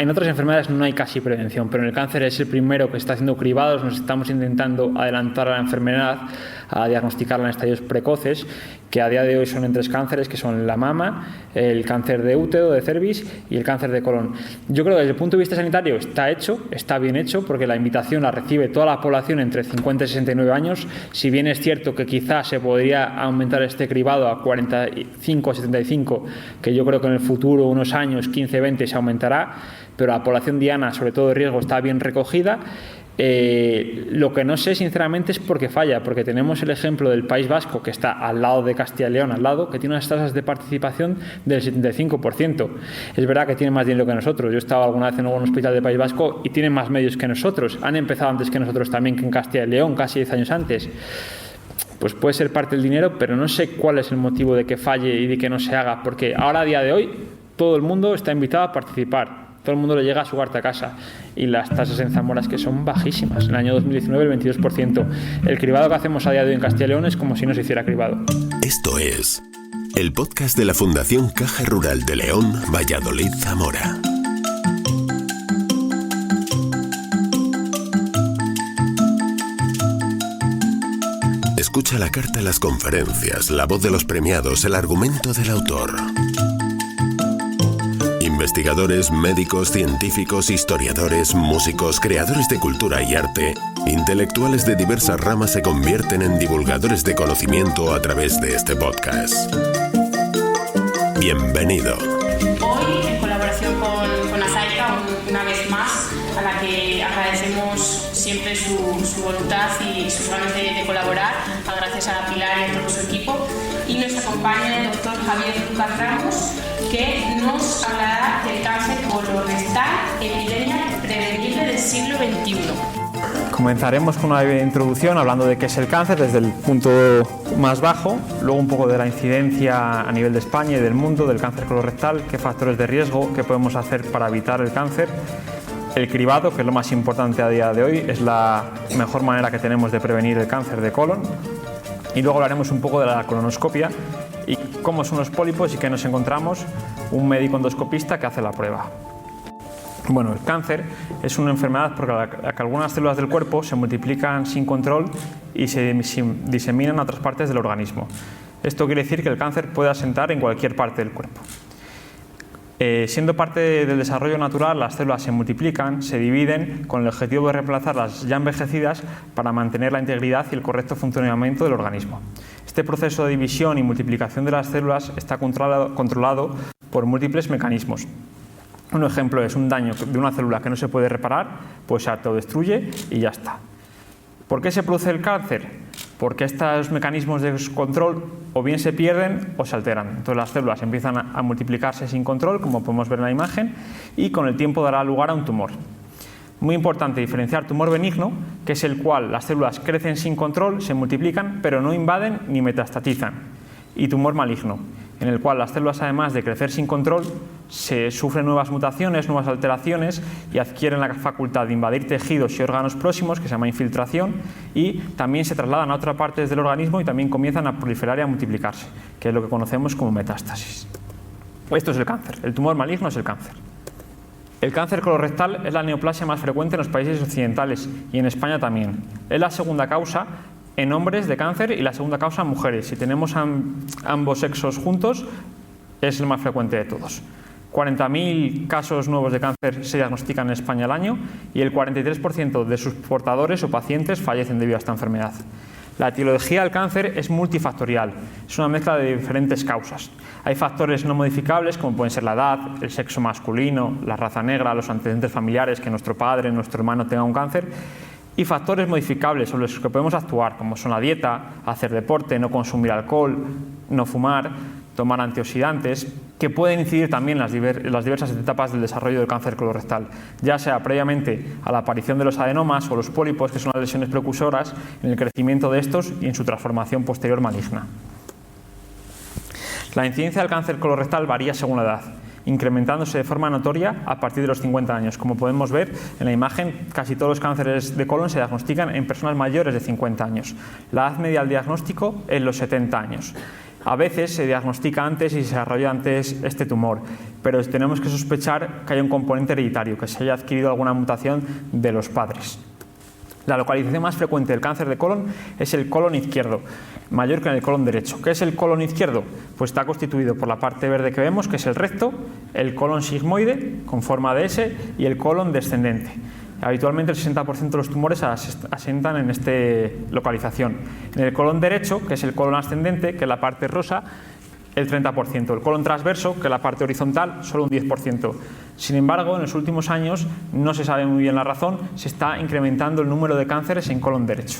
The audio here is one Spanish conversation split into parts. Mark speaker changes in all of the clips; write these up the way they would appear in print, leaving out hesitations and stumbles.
Speaker 1: En otras enfermedades no hay casi prevención, pero en el cáncer es el primero que está haciendo cribados. Nos estamos intentando adelantar a la enfermedad, a diagnosticarla en estadios precoces, que a día de hoy son en 3 cánceres, que son la mama, el cáncer de útero, de cervix y el cáncer de colon. Yo creo que desde el punto de vista sanitario está hecho, está bien hecho, porque la invitación la recibe toda la población entre 50 y 69 años. Si bien es cierto que quizás se podría aumentar este cribado a 45 o 75, que yo creo que en el futuro, unos años, 15, 20, se aumentará, pero la población diana, sobre todo de riesgo, está bien recogida. Lo que no sé sinceramente es por qué falla, porque tenemos el ejemplo del País Vasco, que está al lado de Castilla y León, al lado, que tiene unas tasas de participación del 75%. Es verdad que tiene más dinero que nosotros. Yo he estado alguna vez en algún hospital del País Vasco y tienen más medios que nosotros. Han empezado antes que nosotros también, que en Castilla y León, casi 10 años antes. Pues puede ser parte del dinero, pero no sé cuál es el motivo de que falle y de que no se haga, porque ahora a día de hoy todo el mundo está invitado a participar. Todo el mundo le llega a su cuarta casa y las tasas en Zamora es que son bajísimas. En el año 2019 el 22%. El cribado que hacemos a día de hoy en Castilla y León es como si no se hiciera cribado.
Speaker 2: Esto es el podcast de la Fundación Caja Rural de León, Valladolid, Zamora. Escucha la carta, las conferencias, la voz de los premiados, el argumento del autor. Investigadores, médicos, científicos, historiadores, músicos, creadores de cultura y arte, intelectuales de diversas ramas se convierten en divulgadores de conocimiento a través de este podcast. Bienvenido.
Speaker 3: Hoy, en colaboración con Asaica, una vez más, a la que agradecemos siempre su voluntad y sus ganas de colaborar, gracias a Pilar y a todo su equipo, y nos acompaña el doctor Javier Lucas Ramos, que nos hablará del cáncer colorectal, epidemia prevenible del siglo XXI.
Speaker 1: Comenzaremos con una introducción hablando de qué es el cáncer desde el punto más bajo, luego un poco de la incidencia a nivel de España y del mundo del cáncer colorectal, qué factores de riesgo, qué podemos hacer para evitar el cáncer, el cribado, que es lo más importante a día de hoy, es la mejor manera que tenemos de prevenir el cáncer de colon, y luego hablaremos un poco de la colonoscopia y cómo son los pólipos y qué nos encontramos un médico endoscopista que hace la prueba. Bueno, el cáncer es una enfermedad porque algunas células del cuerpo se multiplican sin control y se diseminan a otras partes del organismo. Esto quiere decir que el cáncer puede asentar en cualquier parte del cuerpo. Siendo parte del desarrollo natural, las células se multiplican, se dividen con el objetivo de reemplazar las ya envejecidas para mantener la integridad y el correcto funcionamiento del organismo. Este proceso de división y multiplicación de las células está controlado por múltiples mecanismos. Un ejemplo es un daño de una célula que no se puede reparar, pues se autodestruye y ya está. ¿Por qué se produce el cáncer? Porque estos mecanismos de control o bien se pierden o se alteran. Entonces las células empiezan a multiplicarse sin control, como podemos ver en la imagen, y con el tiempo dará lugar a un tumor. Muy importante diferenciar tumor benigno, que es el cual las células crecen sin control, se multiplican, pero no invaden ni metastatizan, y tumor maligno, en el cual las células, además de crecer sin control, se sufren nuevas mutaciones, nuevas alteraciones y adquieren la facultad de invadir tejidos y órganos próximos, que se llama infiltración, y también se trasladan a otras partes del organismo y también comienzan a proliferar y a multiplicarse, que es lo que conocemos como metástasis. Esto es el cáncer. El tumor maligno es el cáncer. El cáncer colorectal es la neoplasia más frecuente en los países occidentales y en España también. Es la segunda causa en hombres de cáncer y la segunda causa en mujeres. Si tenemos ambos sexos juntos, es el más frecuente de todos. 40.000 casos nuevos de cáncer se diagnostican en España al año y el 43% de sus portadores o pacientes fallecen debido a esta enfermedad. La etiología del cáncer es multifactorial, es una mezcla de diferentes causas. Hay factores no modificables como pueden ser la edad, el sexo masculino, la raza negra, los antecedentes familiares, que nuestro padre, nuestro hermano tenga un cáncer, y factores modificables sobre los que podemos actuar, como son la dieta, hacer deporte, no consumir alcohol, no fumar, tomar antioxidantes, que pueden incidir también en las diversas etapas del desarrollo del cáncer colorectal, ya sea previamente a la aparición de los adenomas o los pólipos, que son las lesiones precursoras, en el crecimiento de estos y en su transformación posterior maligna. La incidencia del cáncer colorectal varía según la edad, incrementándose de forma notoria a partir de los 50 años. Como podemos ver en la imagen, casi todos los cánceres de colon se diagnostican en personas mayores de 50 años. La edad media al diagnóstico es los 70 años. A veces se diagnostica antes y se desarrolla antes este tumor, pero tenemos que sospechar que hay un componente hereditario, que se haya adquirido alguna mutación de los padres. La localización más frecuente del cáncer de colon es el colon izquierdo, mayor que en el colon derecho. ¿Qué es el colon izquierdo? Pues está constituido por la parte verde que vemos, que es el recto, el colon sigmoide, con forma de S, y el colon descendente. Habitualmente el 60% de los tumores asientan en esta localización. En el colon derecho, que es el colon ascendente, que es la parte rosa, el 30%. El colon transverso, que es la parte horizontal, solo un 10%. Sin embargo, en los últimos años, no se sabe muy bien la razón, se está incrementando el número de cánceres en colon derecho.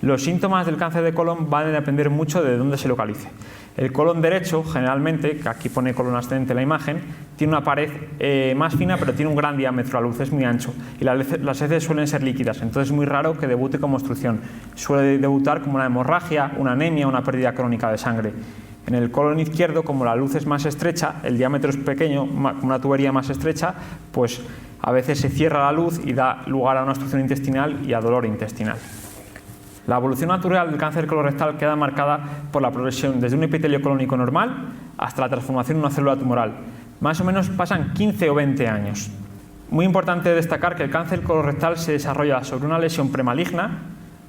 Speaker 1: Los síntomas del cáncer de colon van a depender mucho de dónde se localice. El colon derecho, generalmente, que aquí pone colon ascendente en la imagen, tiene una pared más fina, pero tiene un gran diámetro a luz, es muy ancho. Y las heces suelen ser líquidas, entonces es muy raro que debute como obstrucción. Suele debutar como una hemorragia, una anemia, una pérdida crónica de sangre. En el colon izquierdo, como la luz es más estrecha, el diámetro es pequeño, una tubería más estrecha, pues a veces se cierra la luz y da lugar a una obstrucción intestinal y a dolor intestinal. La evolución natural del cáncer colorectal queda marcada por la progresión desde un epitelio colónico normal hasta la transformación en una célula tumoral. Más o menos pasan 15 o 20 años. Muy importante destacar que el cáncer colorectal se desarrolla sobre una lesión premaligna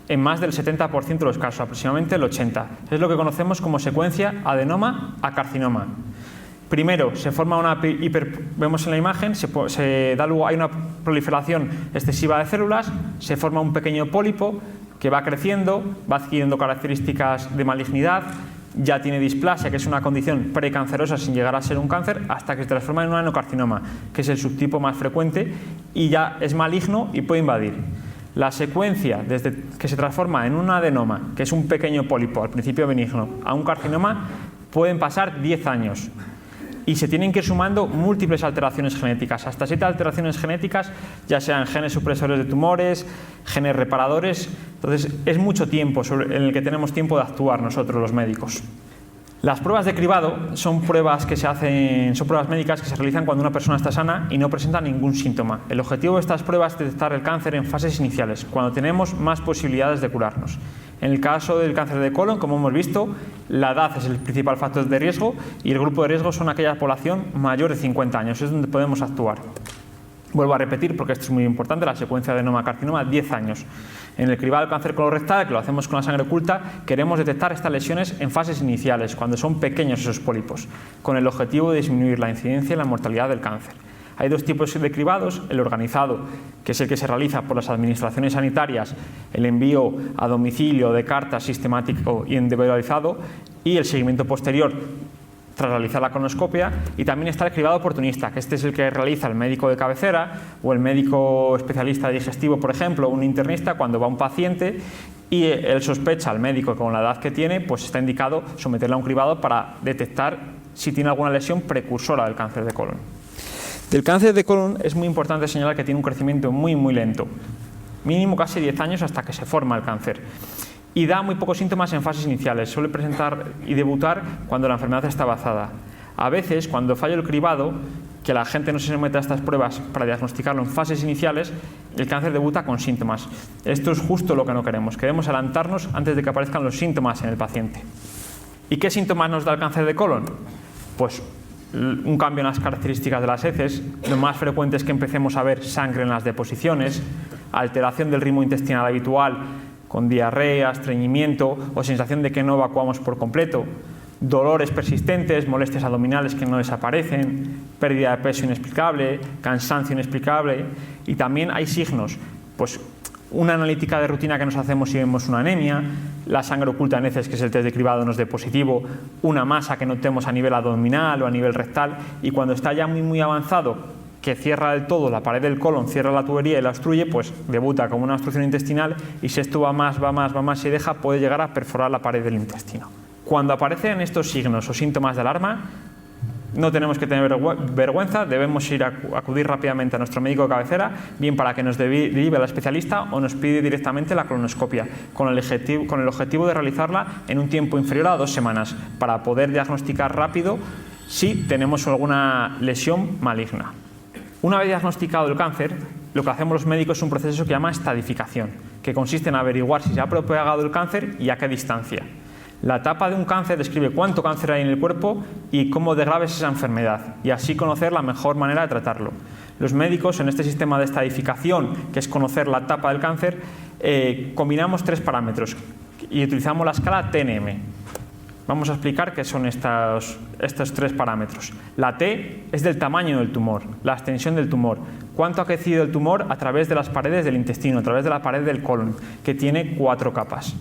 Speaker 1: en más del 70% de los casos, aproximadamente el 80%. Es lo que conocemos como secuencia adenoma a carcinoma. Primero se forma vemos en la imagen, hay una proliferación excesiva de células, se forma un pequeño pólipo que va creciendo, va adquiriendo características de malignidad, ya tiene displasia, que es una condición precancerosa sin llegar a ser un cáncer, hasta que se transforma en un adenocarcinoma, que es el subtipo más frecuente, y ya es maligno y puede invadir. La secuencia, desde que se transforma en un adenoma, que es un pequeño pólipo, al principio benigno, a un carcinoma, pueden pasar 10 años. Y se tienen que ir sumando múltiples alteraciones genéticas, hasta 7 alteraciones genéticas, ya sean genes supresores de tumores, genes reparadores. Entonces es mucho tiempo en el que tenemos tiempo de actuar nosotros los médicos. Las pruebas de cribado son pruebas médicas que se realizan cuando una persona está sana y no presenta ningún síntoma. El objetivo de estas pruebas es detectar el cáncer en fases iniciales, cuando tenemos más posibilidades de curarnos. En el caso del cáncer de colon, como hemos visto, la edad es el principal factor de riesgo y el grupo de riesgo son aquella población mayor de 50 años, es donde podemos actuar. Vuelvo a repetir, porque esto es muy importante, la secuencia de adenoma-carcinoma, 10 años. En el cribado del cáncer colorectal, que lo hacemos con la sangre oculta, queremos detectar estas lesiones en fases iniciales, cuando son pequeños esos pólipos, con el objetivo de disminuir la incidencia y la mortalidad del cáncer. Hay dos tipos de cribados, el organizado, que es el que se realiza por las administraciones sanitarias, el envío a domicilio de cartas sistemático y individualizado, y el seguimiento posterior tras realizar la colonoscopia, y también está el cribado oportunista, que este es el que realiza el médico de cabecera o el médico especialista digestivo, por ejemplo, un internista, cuando va un paciente y él sospecha al médico que con la edad que tiene, pues está indicado someterle a un cribado para detectar si tiene alguna lesión precursora del cáncer de colon. Del cáncer de colon es muy importante señalar que tiene un crecimiento muy lento, mínimo casi 10 años hasta que se forma el cáncer. Y da muy pocos síntomas en fases iniciales, suele presentar y debutar cuando la enfermedad está avanzada. A veces, cuando falla el cribado, que la gente no se somete a estas pruebas para diagnosticarlo en fases iniciales, el cáncer debuta con síntomas. Esto es justo lo que no queremos, queremos adelantarnos antes de que aparezcan los síntomas en el paciente. ¿Y qué síntomas nos da el cáncer de colon? Pues un cambio en las características de las heces, lo más frecuente es que empecemos a ver sangre en las deposiciones, alteración del ritmo intestinal habitual, con diarrea, estreñimiento o sensación de que no evacuamos por completo, dolores persistentes, molestias abdominales que no desaparecen, pérdida de peso inexplicable, cansancio inexplicable, y también hay signos, pues una analítica de rutina que nos hacemos si vemos una anemia, la sangre oculta en heces, que es el test de cribado, nos dé positivo, una masa que notemos a nivel abdominal o a nivel rectal, y cuando está ya muy avanzado, que cierra del todo la pared del colon, cierra la tubería y la obstruye, pues debuta como una obstrucción intestinal, y si esto va más y deja, puede llegar a perforar la pared del intestino. Cuando aparecen estos signos o síntomas de alarma, no tenemos que tener vergüenza, debemos acudir rápidamente a nuestro médico de cabecera, bien para que nos derive al especialista o nos pide directamente la colonoscopia, con el objetivo de realizarla en un tiempo inferior a 2 semanas, para poder diagnosticar rápido si tenemos alguna lesión maligna. Una vez diagnosticado el cáncer, lo que hacemos los médicos es un proceso que se llama estadificación, que consiste en averiguar si se ha propagado el cáncer y a qué distancia. La etapa de un cáncer describe cuánto cáncer hay en el cuerpo y cómo de grave es esa enfermedad, y así conocer la mejor manera de tratarlo. Los médicos, en este sistema de estadificación, que es conocer la etapa del cáncer, combinamos 3 parámetros y utilizamos la escala TNM. Vamos a explicar qué son estos 3 parámetros. La T es del tamaño del tumor, la extensión del tumor, cuánto ha crecido el tumor a través de las paredes del intestino, a través de la pared del colon, que tiene 4 capas.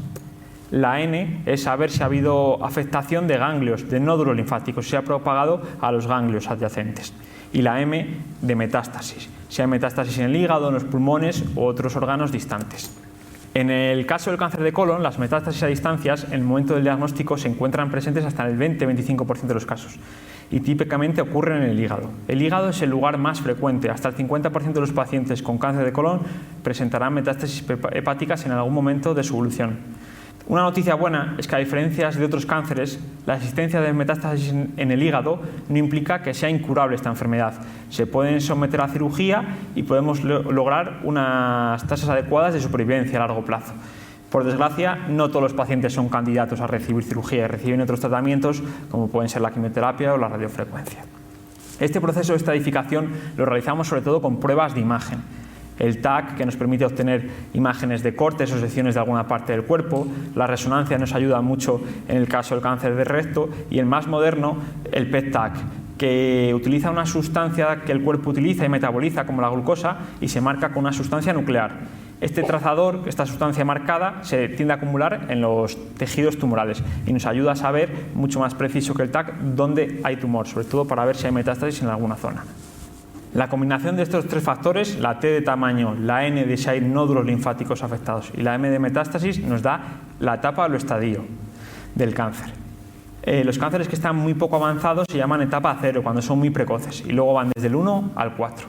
Speaker 1: La N es saber si ha habido afectación de ganglios, de nódulos linfáticos, si se ha propagado a los ganglios adyacentes. Y la M de metástasis, si hay metástasis en el hígado, en los pulmones u otros órganos distantes. En el caso del cáncer de colon, las metástasis a distancias en el momento del diagnóstico se encuentran presentes hasta en el 20-25% de los casos y típicamente ocurren en el hígado. El hígado es el lugar más frecuente, hasta el 50% de los pacientes con cáncer de colon presentarán metástasis hepáticas en algún momento de su evolución. Una noticia buena es que, a diferencia de otros cánceres, la existencia de metástasis en el hígado no implica que sea incurable esta enfermedad. Se pueden someter a cirugía y podemos lograr unas tasas adecuadas de supervivencia a largo plazo. Por desgracia, no todos los pacientes son candidatos a recibir cirugía y reciben otros tratamientos, como pueden ser la quimioterapia o la radiofrecuencia. Este proceso de estadificación lo realizamos sobre todo con pruebas de imagen. El TAC, que nos permite obtener imágenes de cortes o secciones de alguna parte del cuerpo. La resonancia nos ayuda mucho en el caso del cáncer de recto. Y el más moderno, el PET-TAC, que utiliza una sustancia que el cuerpo utiliza y metaboliza como la glucosa y se marca con una sustancia nuclear. Este trazador, esta sustancia marcada, se tiende a acumular en los tejidos tumorales y nos ayuda a saber, mucho más preciso que el TAC, dónde hay tumor, sobre todo para ver si hay metástasis en alguna zona. La combinación de estos 3 factores, la T de tamaño, la N de si hay nódulos linfáticos afectados y la M de metástasis, nos da la etapa o estadio del cáncer. Los cánceres que están muy poco avanzados se llaman etapa 0, cuando son muy precoces, y luego van desde el 1 al 4.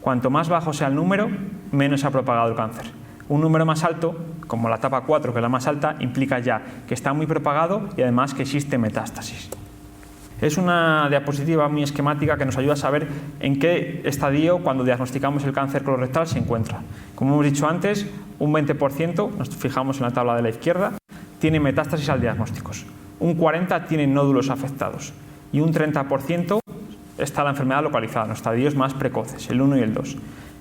Speaker 1: Cuanto más bajo sea el número, menos se ha propagado el cáncer. Un número más alto, como la etapa 4, que es la más alta, implica ya que está muy propagado y además que existe metástasis. Es una diapositiva muy esquemática que nos ayuda a saber en qué estadio, cuando diagnosticamos el cáncer colorectal, se encuentra. Como hemos dicho antes, un 20%, nos fijamos en la tabla de la izquierda, tiene metástasis al diagnóstico. Un 40% tiene nódulos afectados y un 30% está la enfermedad localizada en los estadios más precoces, el 1 y el 2.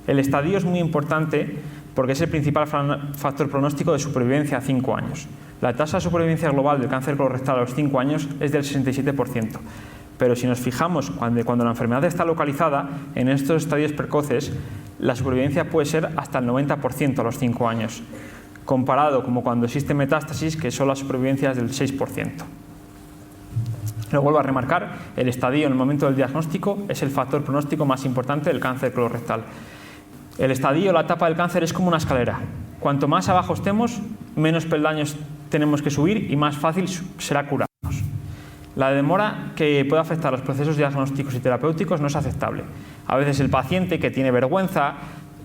Speaker 1: El estadio es muy importante porque es el principal factor pronóstico de supervivencia a 5 años. La tasa de supervivencia global del cáncer colorectal a los 5 años es del 67%. Pero si nos fijamos cuando la enfermedad está localizada en estos estadios precoces, la supervivencia puede ser hasta el 90% a los 5 años, comparado como cuando existe metástasis, que son las supervivencias del 6%. Lo vuelvo a remarcar, el estadio en el momento del diagnóstico es el factor pronóstico más importante del cáncer colorectal. El estadio, la etapa del cáncer, es como una escalera. Cuanto más abajo estemos, menos peldaños tenemos que subir y más fácil será curarnos. La demora que puede afectar los procesos diagnósticos y terapéuticos no es aceptable. A veces el paciente, que tiene vergüenza,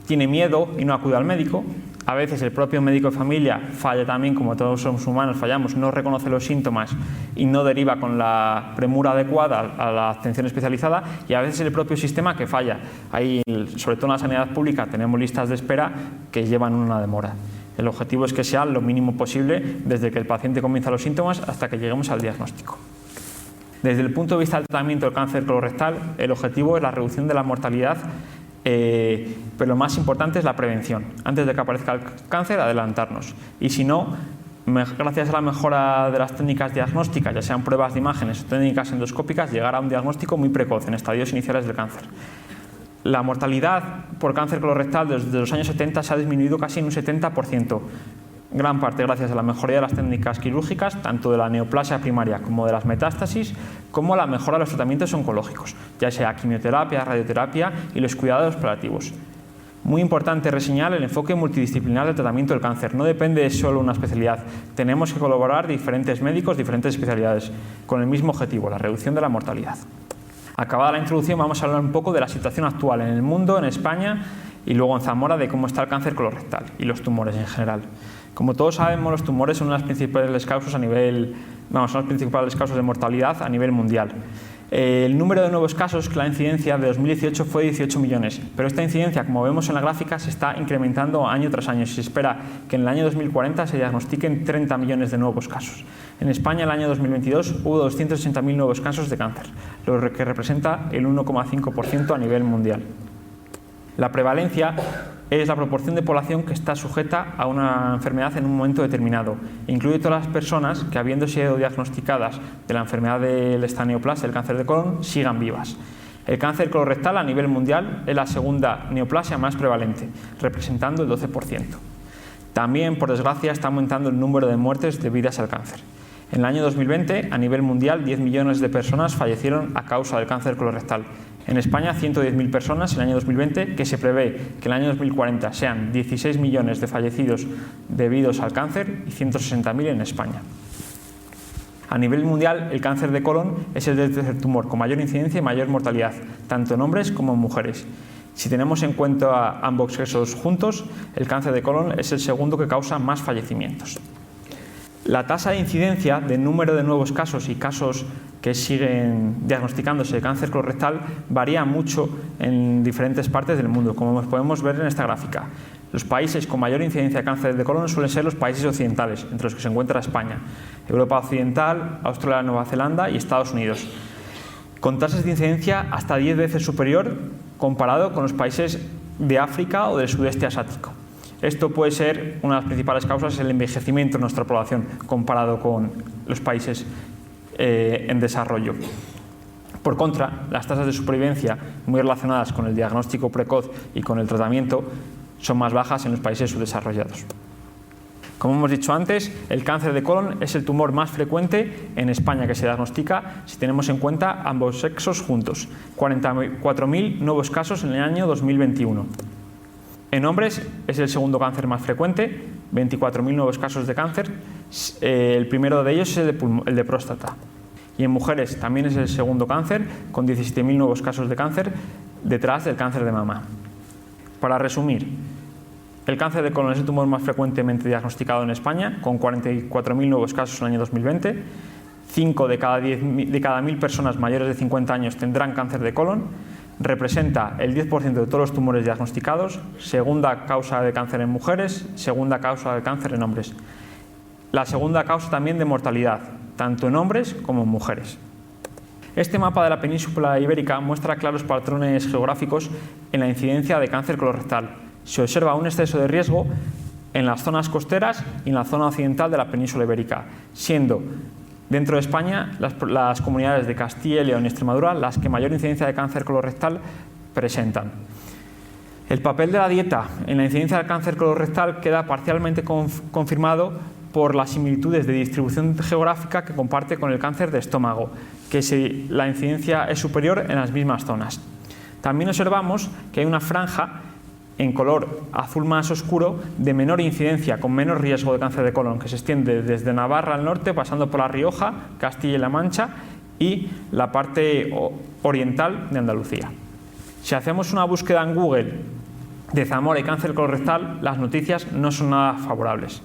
Speaker 1: tiene miedo y no acude al médico. A veces el propio médico de familia falla también, como todos somos humanos, fallamos, no reconoce los síntomas y no deriva con la premura adecuada a la atención especializada, y a veces el propio sistema que falla. Ahí, sobre todo en la sanidad pública, tenemos listas de espera que llevan una demora. El objetivo es que sea lo mínimo posible desde que el paciente comienza los síntomas hasta que lleguemos al diagnóstico. Desde el punto de vista del tratamiento del cáncer colorectal, el objetivo es la reducción de la mortalidad, pero lo más importante es la prevención. Antes de que aparezca el cáncer, adelantarnos. Y si no, gracias a la mejora de las técnicas diagnósticas, ya sean pruebas de imágenes o técnicas endoscópicas, llegar a un diagnóstico muy precoz en estadios iniciales del cáncer. La mortalidad por cáncer colorectal desde los años 70 se ha disminuido casi en un 70%. Gran parte gracias a la mejoría de las técnicas quirúrgicas, tanto de la neoplasia primaria como de las metástasis, como a la mejora de los tratamientos oncológicos, ya sea quimioterapia, radioterapia y los cuidados paliativos. Muy importante reseñar el enfoque multidisciplinar del tratamiento del cáncer. No depende de solo una especialidad. Tenemos que colaborar diferentes médicos, diferentes especialidades, con el mismo objetivo, la reducción de la mortalidad. Acabada la introducción, vamos a hablar un poco de la situación actual en el mundo, en España y luego en Zamora, de cómo está el cáncer colorectal y los tumores en general. Como todos sabemos, los tumores son las principales causas son las principales causas de mortalidad a nivel mundial. El número de nuevos casos, que la incidencia de 2018 fue de 18 millones, pero esta incidencia, como vemos en la gráfica, se está incrementando año tras año. Se espera que en el año 2040 se diagnostiquen 30 millones de nuevos casos. En España, en el año 2022, hubo 260.000 nuevos casos de cáncer, lo que representa el 1,5% a nivel mundial. La prevalencia es la proporción de población que está sujeta a una enfermedad en un momento determinado. Incluye todas las personas que, habiendo sido diagnosticadas de la enfermedad del esta-neoplasia, el cáncer de colon, sigan vivas. El cáncer colorectal a nivel mundial es la segunda neoplasia más prevalente, representando el 12%. También, por desgracia, está aumentando el número de muertes debidas al cáncer. En el año 2020, a nivel mundial, 10 millones de personas fallecieron a causa del cáncer colorectal. En España, 110.000 personas en el año 2020, que se prevé que en el año 2040 sean 16 millones de fallecidos debidos al cáncer y 160.000 en España. A nivel mundial, el cáncer de colon es el tercer tumor con mayor incidencia y mayor mortalidad, tanto en hombres como en mujeres. Si tenemos en cuenta ambos sexos juntos, el cáncer de colon es el segundo que causa más fallecimientos. La tasa de incidencia del número de nuevos casos y casos que siguen diagnosticándose de cáncer colorectal varía mucho en diferentes partes del mundo, como podemos ver en esta gráfica. Los países con mayor incidencia de cáncer de colon suelen ser los países occidentales, entre los que se encuentra España, Europa Occidental, Australia, Nueva Zelanda y Estados Unidos, con tasas de incidencia hasta 10 veces superior comparado con los países de África o del sudeste asiático. Esto puede ser una de las principales causas del envejecimiento de nuestra población comparado con los países en desarrollo. Por contra, las tasas de supervivencia muy relacionadas con el diagnóstico precoz y con el tratamiento son más bajas en los países subdesarrollados. Como hemos dicho antes, el cáncer de colon es el tumor más frecuente en España que se diagnostica si tenemos en cuenta ambos sexos juntos, 44.000 nuevos casos en el año 2021. En hombres es el segundo cáncer más frecuente, 24.000 nuevos casos de cáncer, el primero de ellos es el de próstata. Y en mujeres también es el segundo cáncer, con 17.000 nuevos casos de cáncer, detrás del cáncer de mama. Para resumir, el cáncer de colon es el tumor más frecuentemente diagnosticado en España, con 44.000 nuevos casos en el año 2020. 5 de cada 1.000 personas mayores de 50 años tendrán cáncer de colon. Representa el 10% de todos los tumores diagnosticados, segunda causa de cáncer en mujeres, segunda causa de cáncer en hombres. La segunda causa también de mortalidad, tanto en hombres como en mujeres. Este mapa de la península ibérica muestra claros patrones geográficos en la incidencia de cáncer colorectal. Se observa un exceso de riesgo en las zonas costeras y en la zona occidental de la península ibérica, siendo dentro de España las comunidades de Castilla y León y Extremadura las que mayor incidencia de cáncer colorectal presentan. El papel de la dieta en la incidencia del cáncer colorectal queda parcialmente confirmado por las similitudes de distribución geográfica que comparte con el cáncer de estómago, que la incidencia es superior en las mismas zonas. También observamos que hay una franja en color azul más oscuro de menor incidencia, con menos riesgo de cáncer de colon, que se extiende desde Navarra al norte, pasando por La Rioja, Castilla y La Mancha y la parte oriental de Andalucía. Si hacemos una búsqueda en Google de Zamora y cáncer colorectal, las noticias no son nada favorables.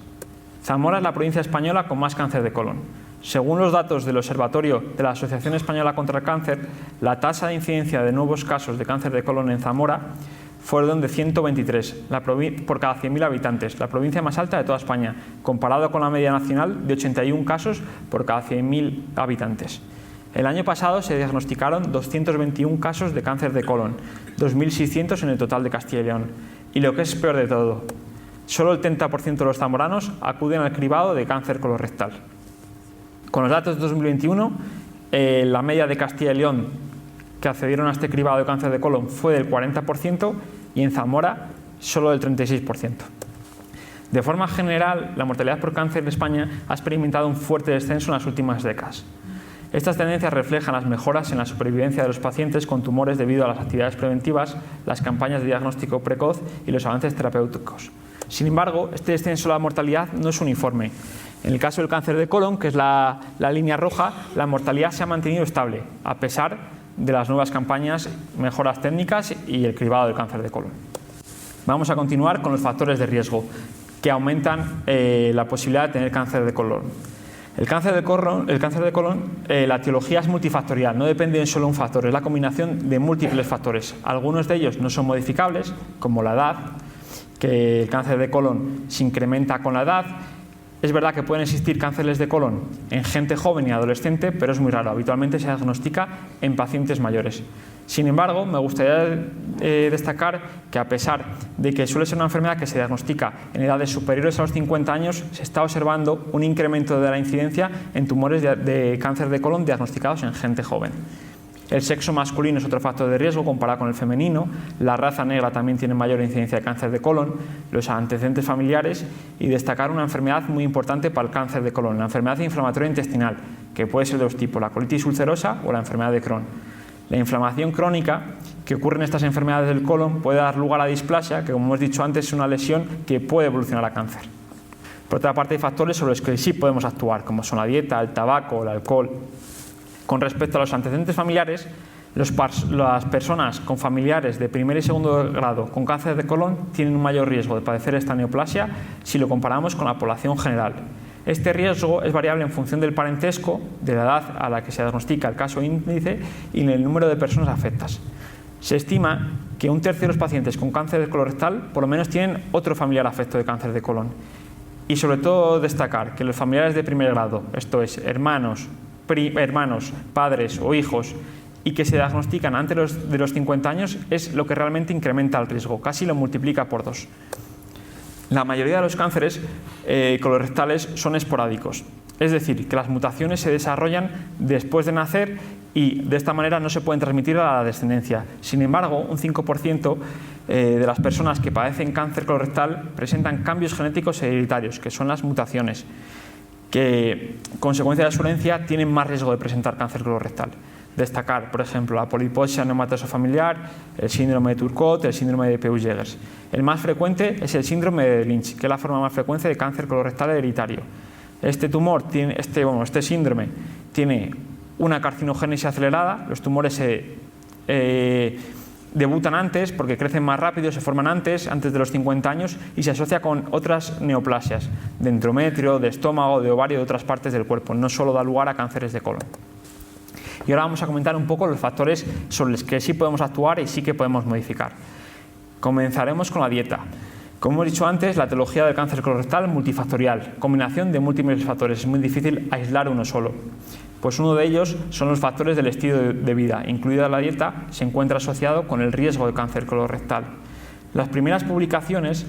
Speaker 1: Zamora es la provincia española con más cáncer de colon. Según los datos del Observatorio de la Asociación Española contra el Cáncer, la tasa de incidencia de nuevos casos de cáncer de colon en Zamora fueron de 123 por cada 100.000 habitantes, la provincia más alta de toda España, comparado con la media nacional de 81 casos por cada 100.000 habitantes. El año pasado se diagnosticaron 221 casos de cáncer de colon, 2.600 en el total de Castilla y León. Y lo que es peor de todo, solo el 30% de los zamoranos acuden al cribado de cáncer colorectal. Con los datos de 2021, la media de Castilla y León que accedieron a este cribado de cáncer de colon fue del 40% y en Zamora solo del 36%. De forma general, la mortalidad por cáncer en España ha experimentado un fuerte descenso en las últimas décadas. Estas tendencias reflejan las mejoras en la supervivencia de los pacientes con tumores debido a las actividades preventivas, las campañas de diagnóstico precoz y los avances terapéuticos. Sin embargo, este descenso de la mortalidad no es uniforme. En el caso del cáncer de colon, que es la línea roja, la mortalidad se ha mantenido estable, a pesar de las nuevas campañas, mejoras técnicas y el cribado del cáncer de colon. Vamos a continuar con los factores de riesgo que aumentan la posibilidad de tener cáncer de colon. El cáncer de colon, la etiología es multifactorial, no depende de solo un factor, es la combinación de múltiples factores. Algunos de ellos no son modificables, como la edad, que el cáncer de colon se incrementa con la edad. Es verdad que pueden existir cánceres de colon en gente joven y adolescente, pero es muy raro. Habitualmente se diagnostica en pacientes mayores. Sin embargo, me gustaría destacar que a pesar de que suele ser una enfermedad que se diagnostica en edades superiores a los 50 años, se está observando un incremento de la incidencia en tumores de cáncer de colon diagnosticados en gente joven. El sexo masculino es otro factor de riesgo comparado con el femenino. La raza negra también tiene mayor incidencia de cáncer de colon. Los antecedentes familiares y destacar una enfermedad muy importante para el cáncer de colon, la enfermedad inflamatoria intestinal, que puede ser de dos tipos, la colitis ulcerosa o la enfermedad de Crohn. La inflamación crónica que ocurre en estas enfermedades del colon puede dar lugar a displasia, que como hemos dicho antes es una lesión que puede evolucionar a cáncer. Por otra parte, hay factores sobre los que sí podemos actuar, como son la dieta, el tabaco, el alcohol. Con respecto a los antecedentes familiares, las personas con familiares de primer y segundo grado con cáncer de colon tienen un mayor riesgo de padecer esta neoplasia si lo comparamos con la población general. Este riesgo es variable en función del parentesco, de la edad a la que se diagnostica el caso índice y en el número de personas afectadas. Se estima que un tercio de los pacientes con cáncer colorectal por lo menos tienen otro familiar afecto de cáncer de colon. Y sobre todo destacar que los familiares de primer grado, esto es hermanos, padres o hijos, y que se diagnostican antes de los 50 años es lo que realmente incrementa el riesgo, casi lo multiplica por 2. La mayoría de los cánceres colorectales son esporádicos, es decir, que las mutaciones se desarrollan después de nacer y de esta manera no se pueden transmitir a la descendencia. Sin embargo, un 5% de las personas que padecen cáncer colorectal presentan cambios genéticos hereditarios, que son las mutaciones, que, consecuencia de su herencia, tienen más riesgo de presentar cáncer colorectal. Destacar, por ejemplo, la poliposia neumatosa familiar, el síndrome de Turcot, el síndrome de Peutz-Jeghers. El más frecuente es el síndrome de Lynch, que es la forma más frecuente de cáncer colorectal hereditario. Este síndrome tiene una carcinogénesis acelerada, los tumores se debutan antes porque crecen más rápido, se forman antes de los 50 años y se asocia con otras neoplasias de endometrio, de estómago, de ovario, de otras partes del cuerpo. No solo da lugar a cánceres de colon. Y ahora vamos a comentar un poco los factores sobre los que sí podemos actuar y sí que podemos modificar. Comenzaremos con la dieta. Como hemos dicho antes, la etiología del cáncer colorectal es multifactorial, combinación de múltiples factores. Es muy difícil aislar uno solo. Pues uno de ellos son los factores del estilo de vida. Incluida la dieta, se encuentra asociado con el riesgo de cáncer colorectal. Las primeras publicaciones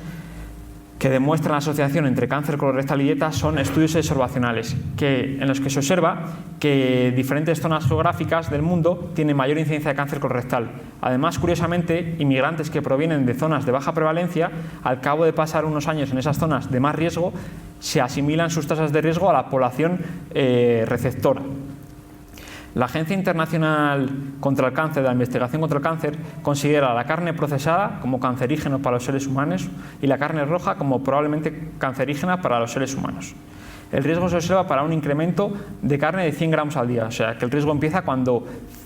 Speaker 1: que demuestran la asociación entre cáncer colorectal y dieta son estudios observacionales, en los que se observa que diferentes zonas geográficas del mundo tienen mayor incidencia de cáncer colorectal. Además, curiosamente, inmigrantes que provienen de zonas de baja prevalencia, al cabo de pasar unos años en esas zonas de más riesgo, se asimilan sus tasas de riesgo a la población receptora. La Agencia Internacional contra el Cáncer, de la Investigación contra el Cáncer, considera la carne procesada como cancerígeno para los seres humanos y la carne roja como probablemente cancerígena para los seres humanos. El riesgo se observa para un incremento de carne de 100 gramos al día, o sea que el riesgo empieza cuando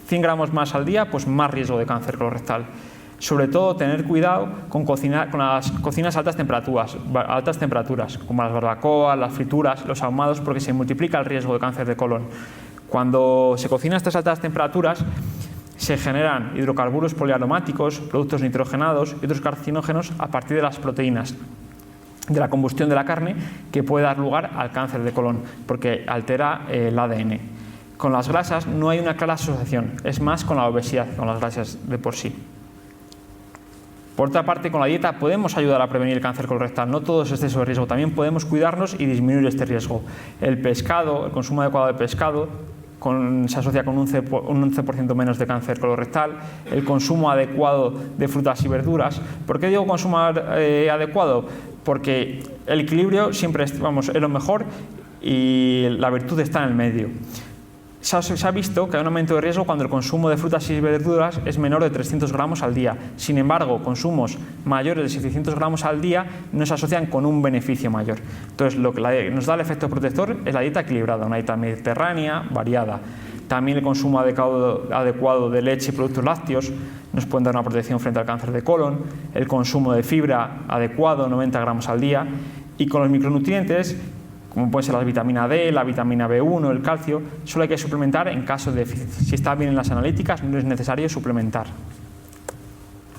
Speaker 1: 100 gramos más al día, pues más riesgo de cáncer colorectal. Sobre todo tener cuidado con las cocinas a altas temperaturas, como las barbacoas, las frituras, los ahumados, porque se multiplica el riesgo de cáncer de colon. Cuando se cocina a estas altas temperaturas, se generan hidrocarburos poliaromáticos, productos nitrogenados y otros carcinógenos a partir de las proteínas de la combustión de la carne, que puede dar lugar al cáncer de colon, porque altera el ADN. Con las grasas no hay una clara asociación, es más con la obesidad, con las grasas de por sí. Por otra parte, con la dieta podemos ayudar a prevenir el cáncer colorectal. No todo es exceso de riesgo, también podemos cuidarnos y disminuir este riesgo. El pescado, el consumo adecuado de pescado, se asocia con un 11% menos de cáncer colorectal. El consumo adecuado de frutas y verduras. ¿Por qué digo consumo adecuado? Porque el equilibrio siempre es lo mejor y la virtud está en el medio. Se ha visto que hay un aumento de riesgo cuando el consumo de frutas y verduras es menor de 300 gramos al día. Sin embargo, consumos mayores de 700 gramos al día no se asocian con un beneficio mayor. Entonces, lo que nos da el efecto protector es la dieta equilibrada, una dieta mediterránea, variada. También el consumo adecuado de leche y productos lácteos nos pueden dar una protección frente al cáncer de colon. El consumo de fibra adecuado, 90 gramos al día. Y con los micronutrientes, como pueden ser la vitamina D, la vitamina B1, el calcio. Solo hay que suplementar en caso de déficit. Si está bien en las analíticas, no es necesario suplementar.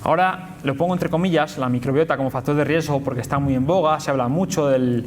Speaker 1: Ahora lo pongo entre comillas, la microbiota como factor de riesgo, porque está muy en boga, se habla mucho de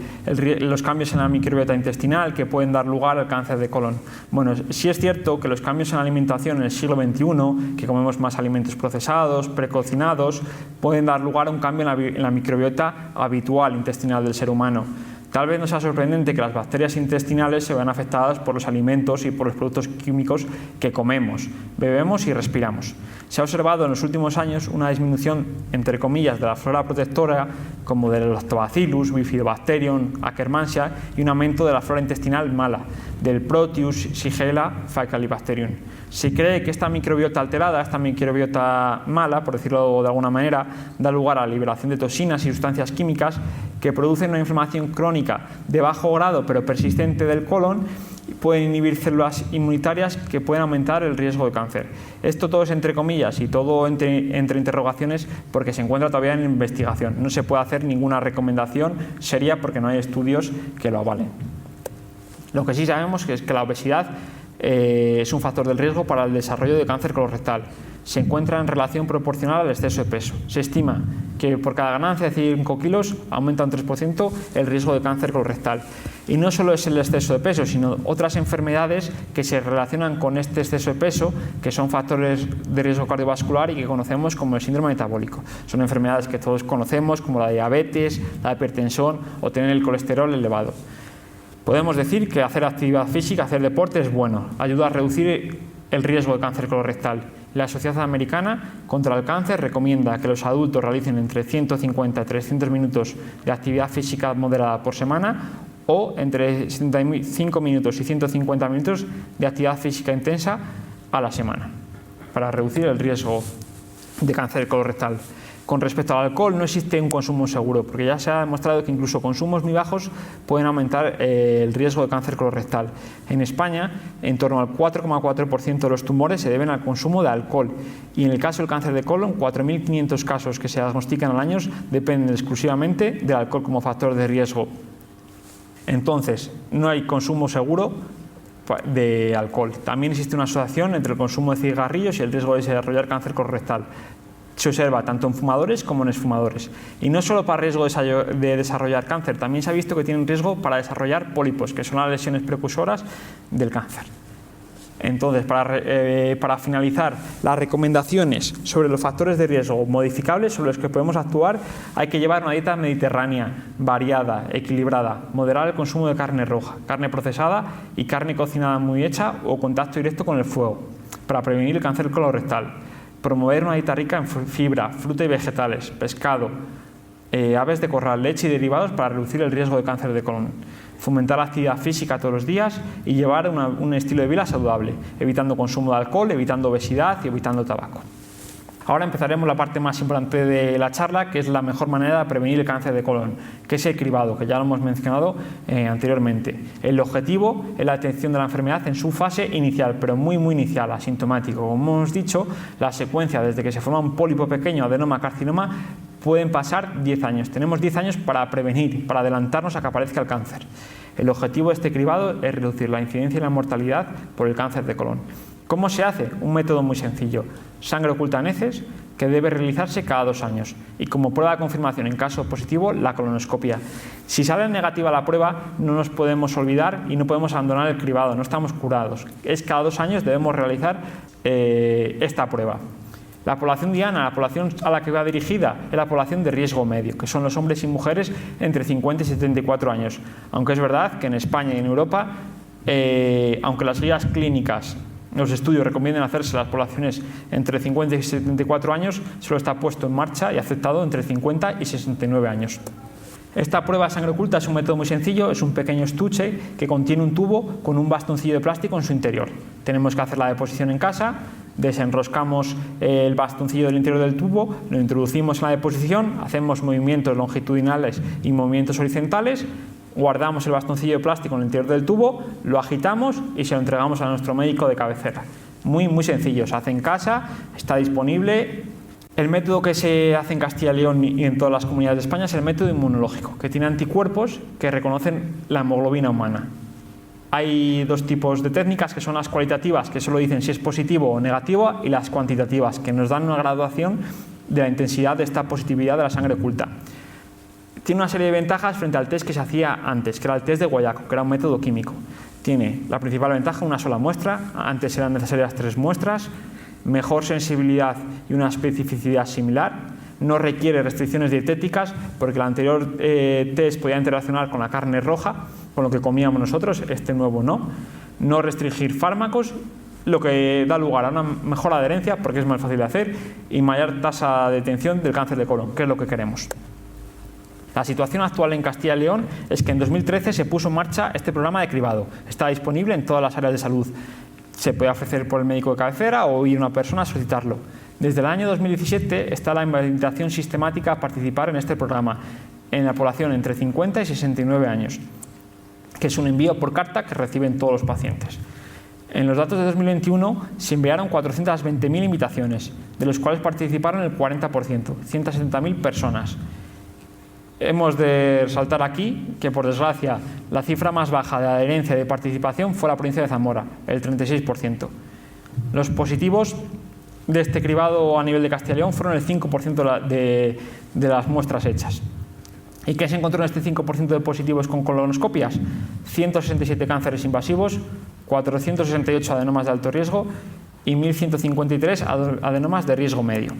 Speaker 1: los cambios en la microbiota intestinal que pueden dar lugar al cáncer de colon. Bueno, sí es cierto que los cambios en la alimentación en el siglo XXI, que comemos más alimentos procesados, precocinados, pueden dar lugar a un cambio en la microbiota habitual intestinal del ser humano. Tal vez no sea sorprendente que las bacterias intestinales se vean afectadas por los alimentos y por los productos químicos que comemos, bebemos y respiramos. Se ha observado en los últimos años una disminución, entre comillas, de la flora protectora, como del Lactobacillus, Bifidobacterium, Akkermansia, y un aumento de la flora intestinal mala, del Proteus, Shigella, Faecalibacterium. Se cree que esta microbiota alterada, esta microbiota mala, por decirlo de alguna manera, da lugar a la liberación de toxinas y sustancias químicas que producen una inflamación crónica de bajo grado pero persistente del colon y pueden inhibir células inmunitarias que pueden aumentar el riesgo de cáncer. Esto todo es entre comillas y todo entre interrogaciones porque se encuentra todavía en investigación. No se puede hacer ninguna recomendación seria porque no hay estudios que lo avalen. Lo que sí sabemos es que la obesidad es un factor del riesgo para el desarrollo de cáncer colorectal. Se encuentra en relación proporcional al exceso de peso. Se estima que por cada ganancia de 5 kilos aumenta un 3% el riesgo de cáncer colorectal. Y no solo es el exceso de peso, sino otras enfermedades que se relacionan con este exceso de peso, que son factores de riesgo cardiovascular y que conocemos como el síndrome metabólico. Son enfermedades que todos conocemos como la diabetes, la hipertensión o tener el colesterol elevado. Podemos decir que hacer actividad física, hacer deporte es bueno, ayuda a reducir el riesgo de cáncer colorectal. La Sociedad Americana contra el Cáncer recomienda que los adultos realicen entre 150 y 300 minutos de actividad física moderada por semana o entre 75 minutos y 150 minutos de actividad física intensa a la semana para reducir el riesgo de cáncer colorectal. Con respecto al alcohol, no existe un consumo seguro, porque ya se ha demostrado que incluso consumos muy bajos pueden aumentar el riesgo de cáncer colorectal. En España, en torno al 4,4% de los tumores se deben al consumo de alcohol, y en el caso del cáncer de colon, 4.500 casos que se diagnostican al año dependen exclusivamente del alcohol como factor de riesgo. Entonces, no hay consumo seguro de alcohol. También existe una asociación entre el consumo de cigarrillos y el riesgo de desarrollar cáncer colorectal. Se observa tanto en fumadores como en exfumadores. Y no solo para riesgo de desarrollar cáncer, también se ha visto que tienen riesgo para desarrollar pólipos, que son las lesiones precursoras del cáncer. Entonces, para finalizar, las recomendaciones sobre los factores de riesgo modificables sobre los que podemos actuar, hay que llevar una dieta mediterránea, variada, equilibrada, moderar el consumo de carne roja, carne procesada y carne cocinada muy hecha o contacto directo con el fuego, para prevenir el cáncer colorectal. Promover una dieta rica en fibra, fruta y vegetales, pescado, aves de corral, leche y derivados para reducir el riesgo de cáncer de colon. Fomentar la actividad física todos los días y llevar un estilo de vida saludable, evitando consumo de alcohol, evitando obesidad y evitando tabaco. Ahora empezaremos la parte más importante de la charla, que es la mejor manera de prevenir el cáncer de colon, que es el cribado, que ya lo hemos mencionado anteriormente. El objetivo es la detección de la enfermedad en su fase inicial, pero muy inicial, asintomático. Como hemos dicho, la secuencia desde que se forma un pólipo pequeño, adenoma, carcinoma, pueden pasar 10 años. Tenemos 10 años para prevenir, para adelantarnos a que aparezca el cáncer. El objetivo de este cribado es reducir la incidencia y la mortalidad por el cáncer de colon. ¿Cómo se hace? Un método muy sencillo. Sangre oculta en heces, que debe realizarse cada 2 años. Y como prueba de confirmación en caso positivo, la colonoscopia. Si sale negativa la prueba, no nos podemos olvidar y no podemos abandonar el cribado, no estamos curados. Es cada 2 años debemos realizar esta prueba. La población diana, la población a la que va dirigida, es la población de riesgo medio, que son los hombres y mujeres entre 50 y 74 años. Aunque es verdad que en España y en Europa, aunque las guías clínicas, los estudios recomiendan hacerse las poblaciones entre 50 y 74 años, solo está puesto en marcha y aceptado entre 50 y 69 años. Esta prueba de sangre oculta es un método muy sencillo, es un pequeño estuche que contiene un tubo con un bastoncillo de plástico en su interior. Tenemos que hacer la deposición en casa, desenroscamos el bastoncillo del interior del tubo, lo introducimos en la deposición, hacemos movimientos longitudinales y movimientos horizontales, guardamos el bastoncillo de plástico en el interior del tubo, lo agitamos y se lo entregamos a nuestro médico de cabecera. Muy sencillo, se hace en casa, está disponible. El método que se hace en Castilla y León y en todas las comunidades de España es el método inmunológico, que tiene anticuerpos que reconocen la hemoglobina humana. Hay dos tipos de técnicas, que son las cualitativas, que solo dicen si es positivo o negativo, y las cuantitativas, que nos dan una graduación de la intensidad de esta positividad de la sangre oculta. Tiene una serie de ventajas frente al test que se hacía antes, que era el test de Guayaco, que era un método químico. Tiene la principal ventaja, una sola muestra, antes eran necesarias 3 muestras, mejor sensibilidad y una especificidad similar, no requiere restricciones dietéticas porque el anterior test podía interaccionar con la carne roja, con lo que comíamos nosotros, este nuevo no restringir fármacos, lo que da lugar a una mejor adherencia porque es más fácil de hacer y mayor tasa de detención del cáncer de colon, que es lo que queremos. La situación actual en Castilla y León es que en 2013 se puso en marcha este programa de cribado. Está disponible en todas las áreas de salud. Se puede ofrecer por el médico de cabecera o ir a una persona a solicitarlo. Desde el año 2017 está la invitación sistemática a participar en este programa en la población entre 50 y 69 años, que es un envío por carta que reciben todos los pacientes. En los datos de 2021 se enviaron 420.000 invitaciones, de los cuales participaron el 40%, 170.000 personas. Hemos de resaltar aquí que, por desgracia, la cifra más baja de adherencia y de participación fue la provincia de Zamora, el 36%. Los positivos de este cribado a nivel de Castilla y León fueron el 5% de las muestras hechas. ¿Y qué se encontró en este 5% de positivos con colonoscopias? 167 cánceres invasivos, 468 adenomas de alto riesgo y 1.153 adenomas de riesgo medio.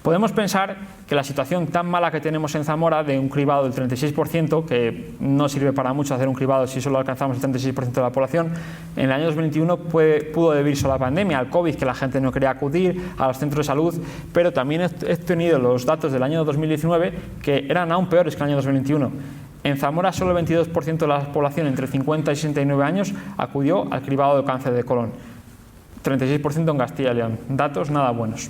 Speaker 1: Podemos pensar que la situación tan mala que tenemos en Zamora de un cribado del 36%, que no sirve para mucho hacer un cribado si solo alcanzamos el 36% de la población, en el año 2021 pudo deberse a la pandemia, al COVID, que la gente no quería acudir a los centros de salud, pero también he tenido los datos del año 2019 que eran aún peores que el año 2021. En Zamora solo el 22% de la población entre 50 y 69 años acudió al cribado de cáncer de colon, 36% en Castilla y León, datos nada buenos.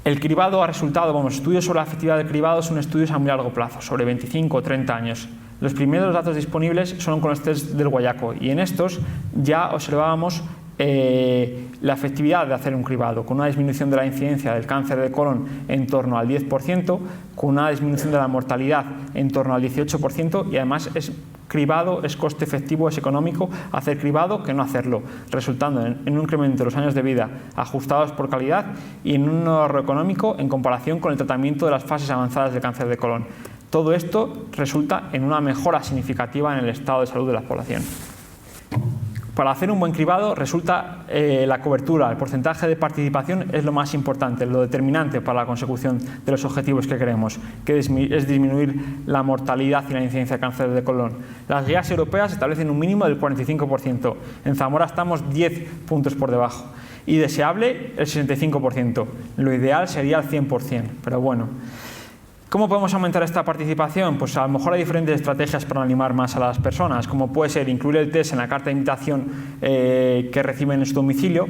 Speaker 1: El cribado ha resultado, estudios sobre la efectividad del cribado son estudios a muy largo plazo, sobre 25 o 30 años. Los primeros datos disponibles son con los test del Guayaco y en estos ya observábamos la efectividad de hacer un cribado, con una disminución de la incidencia del cáncer de colon en torno al 10%, con una disminución de la mortalidad en torno al 18% y además cribado es coste efectivo, es económico hacer cribado que no hacerlo, resultando en un incremento de los años de vida ajustados por calidad y en un ahorro económico en comparación con el tratamiento de las fases avanzadas del cáncer de colon. Todo esto resulta en una mejora significativa en el estado de salud de la población. Para hacer un buen cribado resulta la cobertura, el porcentaje de participación es lo más importante, lo determinante para la consecución de los objetivos que queremos, que es disminuir la mortalidad y la incidencia de cáncer de colon. Las guías europeas establecen un mínimo del 45%, en Zamora estamos 10 puntos por debajo y deseable el 65%, lo ideal sería el 100%, pero bueno. ¿Cómo podemos aumentar esta participación? Pues a lo mejor hay diferentes estrategias para animar más a las personas, como puede ser incluir el test en la carta de invitación que reciben en su domicilio,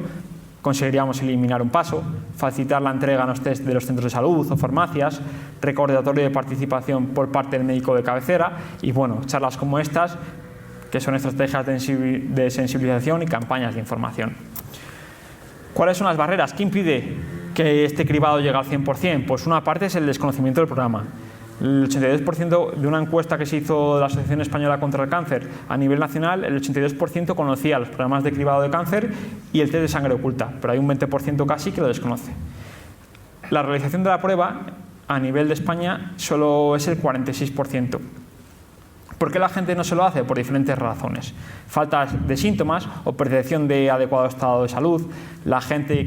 Speaker 1: conseguiríamos eliminar un paso, facilitar la entrega en los test de los centros de salud o farmacias, recordatorio de participación por parte del médico de cabecera y bueno, charlas como estas, que son estrategias de sensibilización y campañas de información. ¿Cuáles son las barreras? ¿Qué impide que este cribado llegue al 100%? Pues una parte es el desconocimiento del programa. El 82% de una encuesta que se hizo de la Asociación Española contra el Cáncer a nivel nacional, el 82% conocía los programas de cribado de cáncer y el test de sangre oculta, pero hay un 20% casi que lo desconoce. La realización de la prueba a nivel de España solo es el 46%. ¿Por qué la gente no se lo hace? Por diferentes razones. Falta de síntomas o percepción de adecuado estado de salud. La gente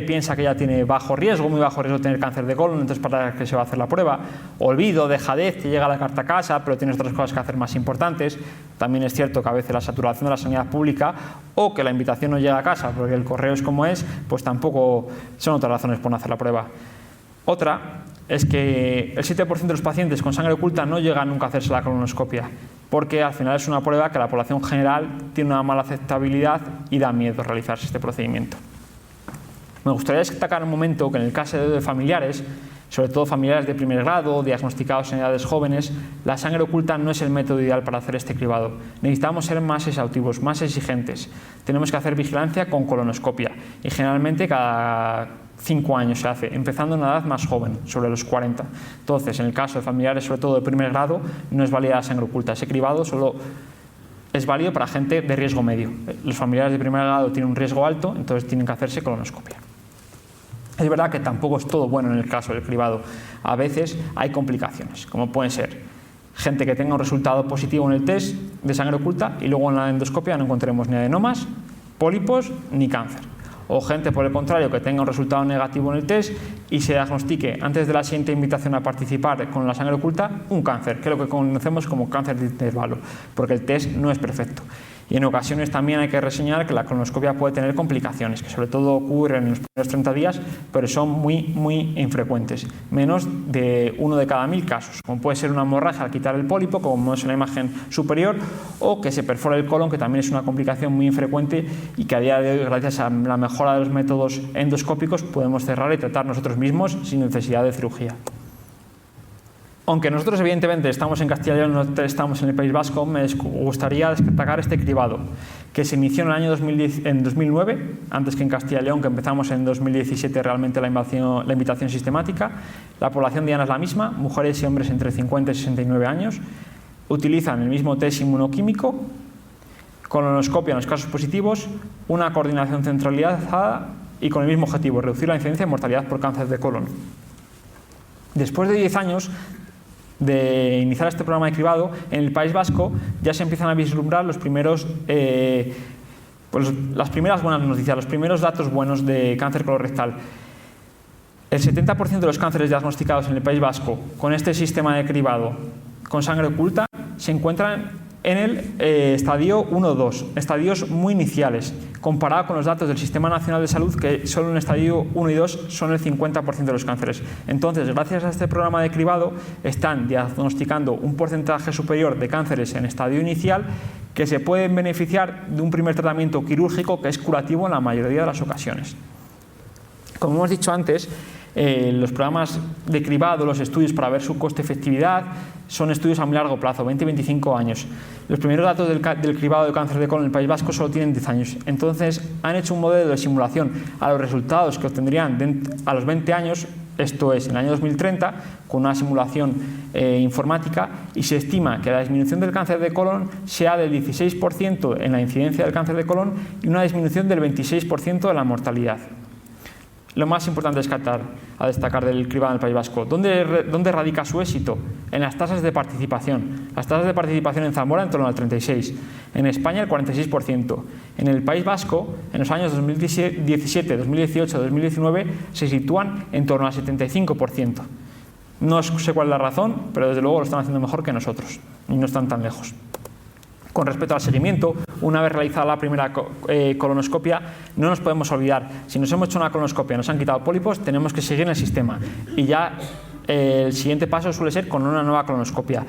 Speaker 1: piensa que ya tiene bajo riesgo, muy bajo riesgo de tener cáncer de colon, entonces para qué se va a hacer la prueba. Olvido, dejadez, te llega la carta a casa, pero tienes otras cosas que hacer más importantes. También es cierto que a veces la saturación de la sanidad pública o que la invitación no llega a casa porque el correo es como es, pues tampoco son otras razones por no hacer la prueba. Otra es que el 7% de los pacientes con sangre oculta no llegan nunca a hacerse la colonoscopia, porque al final es una prueba que la población general tiene una mala aceptabilidad y da miedo realizarse este procedimiento. Me gustaría destacar un momento que en el caso de familiares, sobre todo familiares de primer grado, diagnosticados en edades jóvenes, la sangre oculta no es el método ideal para hacer este cribado. Necesitamos ser más exhaustivos, más exigentes. Tenemos que hacer vigilancia con colonoscopia y generalmente cada 5 años se hace, empezando en una edad más joven, sobre los 40. Entonces, en el caso de familiares, sobre todo de primer grado, no es válida la sangre oculta. Ese cribado solo es válido para gente de riesgo medio. Los familiares de primer grado tienen un riesgo alto, entonces tienen que hacerse colonoscopia. Es verdad que tampoco es todo bueno en el caso del cribado. A veces hay complicaciones, como pueden ser gente que tenga un resultado positivo en el test de sangre oculta y luego en la endoscopia no encontremos ni adenomas, pólipos ni cáncer. O gente, por el contrario, que tenga un resultado negativo en el test y se diagnostique antes de la siguiente invitación a participar con la sangre oculta un cáncer, que es lo que conocemos como cáncer de intervalo, porque el test no es perfecto. Y en ocasiones también hay que reseñar que la colonoscopia puede tener complicaciones, que sobre todo ocurren en los primeros 30 días, pero son muy infrecuentes, menos de 1 de cada 1000 casos, como puede ser una hemorragia al quitar el pólipo, como vemos en la imagen superior, o que se perfora el colon, que también es una complicación muy infrecuente y que a día de hoy, gracias a la mejora de los métodos endoscópicos, podemos cerrar y tratar nosotros mismos sin necesidad de cirugía. Aunque nosotros evidentemente estamos en Castilla y León, no estamos en el País Vasco, me gustaría destacar este cribado, que se inició en el año 2009, antes que en Castilla y León, que empezamos en 2017 realmente la invitación sistemática. La población diana es la misma, mujeres y hombres entre 50 y 69 años, utilizan el mismo test inmunoquímico, colonoscopia en los casos positivos, una coordinación centralizada y con el mismo objetivo, reducir la incidencia de mortalidad por cáncer de colon. Después de 10 años de iniciar este programa de cribado, en el País Vasco ya se empiezan a vislumbrar los primeros, las primeras buenas noticias, los primeros datos buenos de cáncer colorectal. El 70% de los cánceres diagnosticados en el País Vasco con este sistema de cribado con sangre oculta se encuentran en el estadio 1 o 2, estadios muy iniciales, comparado con los datos del Sistema Nacional de Salud, que solo en el estadio 1 y 2 son el 50% de los cánceres. Entonces, gracias a este programa de cribado, están diagnosticando un porcentaje superior de cánceres en estadio inicial que se pueden beneficiar de un primer tratamiento quirúrgico que es curativo en la mayoría de las ocasiones. Como hemos dicho antes, los programas de cribado, los estudios para ver su coste-efectividad, son estudios a muy largo plazo, 20 y 25 años. Los primeros datos del cribado de cáncer de colon en el País Vasco solo tienen 10 años. Entonces, han hecho un modelo de simulación a los resultados que obtendrían a los 20 años, esto es, en el año 2030, con una simulación informática, y se estima que la disminución del cáncer de colon sea del 16% en la incidencia del cáncer de colon y una disminución del 26% de la mortalidad. Lo más importante a destacar del cribado en el País Vasco, ¿dónde radica su éxito? En las tasas de participación. Las tasas de participación en Zamora en torno al 36%, en España el 46%. En el País Vasco, en los años 2017, 2018, 2019, se sitúan en torno al 75%. No sé cuál es la razón, pero desde luego lo están haciendo mejor que nosotros y no están tan lejos. Con respecto al seguimiento, una vez realizada la primera colonoscopia, no nos podemos olvidar, si nos hemos hecho una colonoscopia y nos han quitado pólipos, tenemos que seguir en el sistema. Y ya el siguiente paso suele ser con una nueva colonoscopia.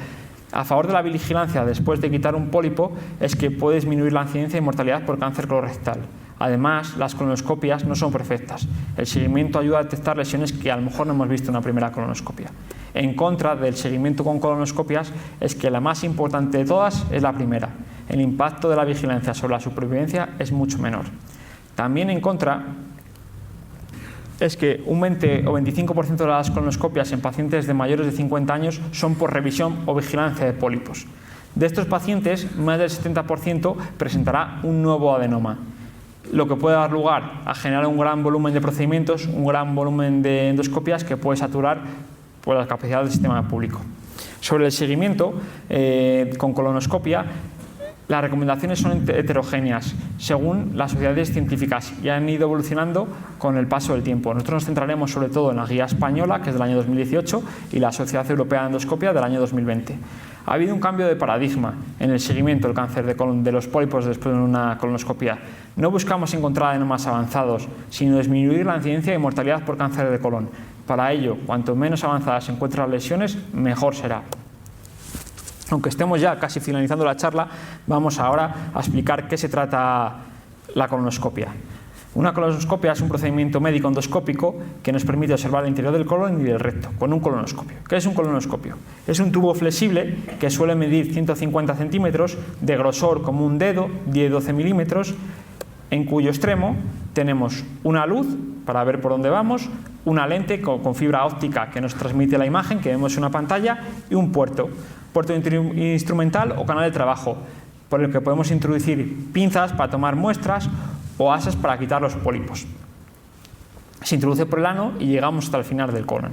Speaker 1: A favor de la vigilancia después de quitar un pólipo es que puede disminuir la incidencia y mortalidad por cáncer colorectal. Además, las colonoscopias no son perfectas. El seguimiento ayuda a detectar lesiones que a lo mejor no hemos visto en una primera colonoscopia. En contra del seguimiento con colonoscopias es que la más importante de todas es la primera. El impacto de la vigilancia sobre la supervivencia es mucho menor. También en contra es que un 20 o 25% de las colonoscopias en pacientes de mayores de 50 años son por revisión o vigilancia de pólipos. De estos pacientes, más del 70% presentará un nuevo adenoma, lo que puede dar lugar a generar un gran volumen de procedimientos, un gran volumen de endoscopias que puede saturar la capacidad del sistema público. Sobre el seguimiento con colonoscopia, las recomendaciones son heterogéneas según las sociedades científicas y han ido evolucionando con el paso del tiempo. Nosotros nos centraremos sobre todo en la guía española, que es del año 2018, y la Sociedad Europea de Endoscopia del año 2020. Ha habido un cambio de paradigma en el seguimiento del cáncer de colon de los pólipos después de una colonoscopia. No buscamos encontrar adenomas avanzados, sino disminuir la incidencia y mortalidad por cáncer de colon. Para ello, cuanto menos avanzadas se encuentran las lesiones, mejor será. Aunque estemos ya casi finalizando la charla, vamos ahora a explicar qué se trata la colonoscopia. Una colonoscopia es un procedimiento médico endoscópico que nos permite observar el interior del colon y del recto con un colonoscopio. ¿Qué es un colonoscopio? Es un tubo flexible que suele medir 150 centímetros, de grosor como un dedo, 10-12 milímetros, en cuyo extremo tenemos una luz para ver por dónde vamos, una lente con fibra óptica que nos transmite la imagen que vemos en una pantalla y un puerto instrumental o canal de trabajo, por el que podemos introducir pinzas para tomar muestras o asas para quitar los pólipos. Se introduce por el ano y llegamos hasta el final del colon.